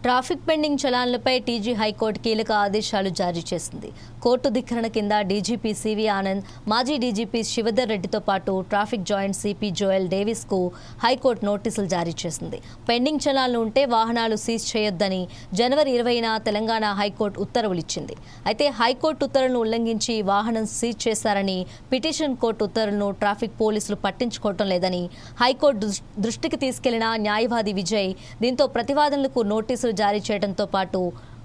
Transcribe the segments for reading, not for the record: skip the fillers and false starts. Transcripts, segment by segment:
Traffic pending చలాన్లపై TG high court కీలక ఆదేశాలు జారీ చేసింది. కోర్టు ధిక్కరణ కింద డీజీపీ సివి ఆనంద్, మాజీ డీజీపీ శివధర్ రెడ్డితో పాటు ట్రాఫిక్ జాయింట్ సిపి జోయల్ డేవిస్కు హైకోర్టు నోటీసులు జారీ చేసింది. పెండింగ్ చలాన్లు ఉంటే వాహనాలు సీజ్ చేయొద్దని జనవరి 20న తెలంగాణ హైకోర్టు ఉత్తర్వులు ఇచ్చింది. అయితే హైకోర్టు ఉత్తర్వులను ఉల్లంఘించి వాహనం సీజ్ చేశారని పిటిషన్ కోర్టు ఉత్తర్వులను ట్రాఫిక్ పోలీసులు పట్టించుకోవటం లేదని హైకోర్టు దృష్టికి తీసుకెళ్లిన న్యాయవాది విజయ్ దీంతో ప్రతివాదనలకు నోటీసులు జారీ చేయడంతో పాటు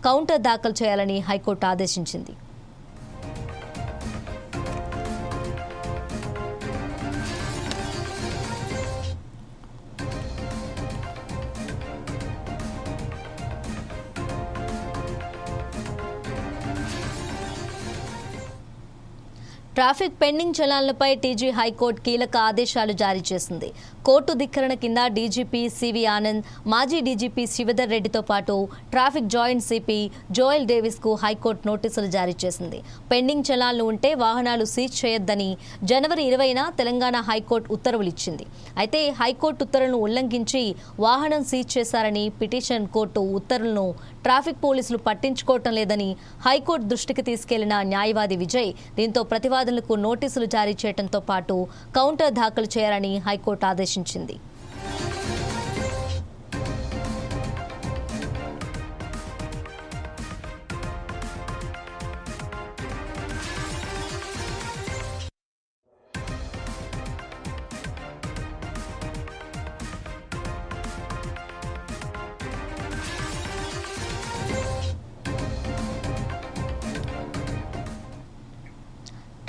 కౌంటర్ దాఖలు చేయాలని హైకోర్టు ఆదేశించింది. ట్రాఫిక్ పెండింగ్ చలాన్లపై టీజీ హైకోర్టు కీలక ఆదేశాలు జారీ చేసింది. కోర్టు ధిక్కరణ కింద డీజీపీ సివి ఆనంద్, మాజీ డీజీపీ శివధర్ రెడ్డితో పాటు ట్రాఫిక్ జాయింట్ సిపి జోయల్ డేవిస్కు హైకోర్టు నోటీసులు జారీ చేసింది. పెండింగ్ చలాన్లు ఉంటే వాహనాలు సీజ్ చేయొద్దని జనవరి 20న తెలంగాణ హైకోర్టు ఉత్తర్వులు ఇచ్చింది. అయితే హైకోర్టు ఉత్తర్వులను ఉల్లంఘించి వాహనం సీజ్ చేశారని పిటిషన్ కోర్టు ఉత్తర్వులను ట్రాఫిక్ పోలీసులు పట్టించుకోవటం లేదని హైకోర్టు దృష్టికి తీసుకెళ్లిన న్యాయవాది విజయ్ దీంతో ప్రతివాదనలకు నోటీసులు జారీ చేయడంతో పాటు కౌంటర్ దాఖలు చేయాలని హైకోర్టు ఆదేశించింది.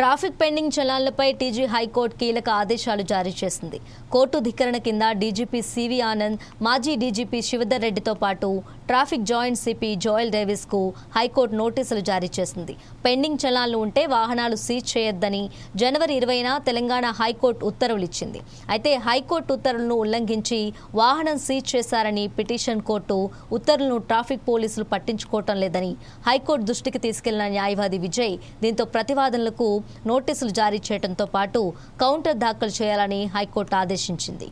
ట్రాఫిక్ పెండింగ్ చలాన్లపై టీజీ హైకోర్టు కీలక ఆదేశాలు జారీ చేసింది. కోర్టు ధిక్కరణ కింద డీజీపీ సివి ఆనంద్, మాజీ డీజీపీ శివధర్ రెడ్డితో పాటు ట్రాఫిక్ జాయింట్ సిపి జోయల్ డేవిస్కు హైకోర్టు నోటీసులు జారీ చేసింది. పెండింగ్ చలాన్లు ఉంటే వాహనాలు సీజ్ చేయొద్దని జనవరి 20న తెలంగాణ హైకోర్టు ఉత్తర్వులు ఇచ్చింది. అయితే హైకోర్టు ఉత్తర్వులను ఉల్లంఘించి వాహనం సీజ్ చేశారని పిటిషన్ కోర్టు ఉత్తర్వులను ట్రాఫిక్ పోలీసులు పట్టించుకోవటం లేదని హైకోర్టు దృష్టికి తీసుకెళ్లిన న్యాయవాది విజయ్ దీంతో ప్రతివాదనలకు నోటీసులు జారీ చేయడంతో పాటు కౌంటర్ దాఖలు చేయాలని హైకోర్టు ఆదేశించింది.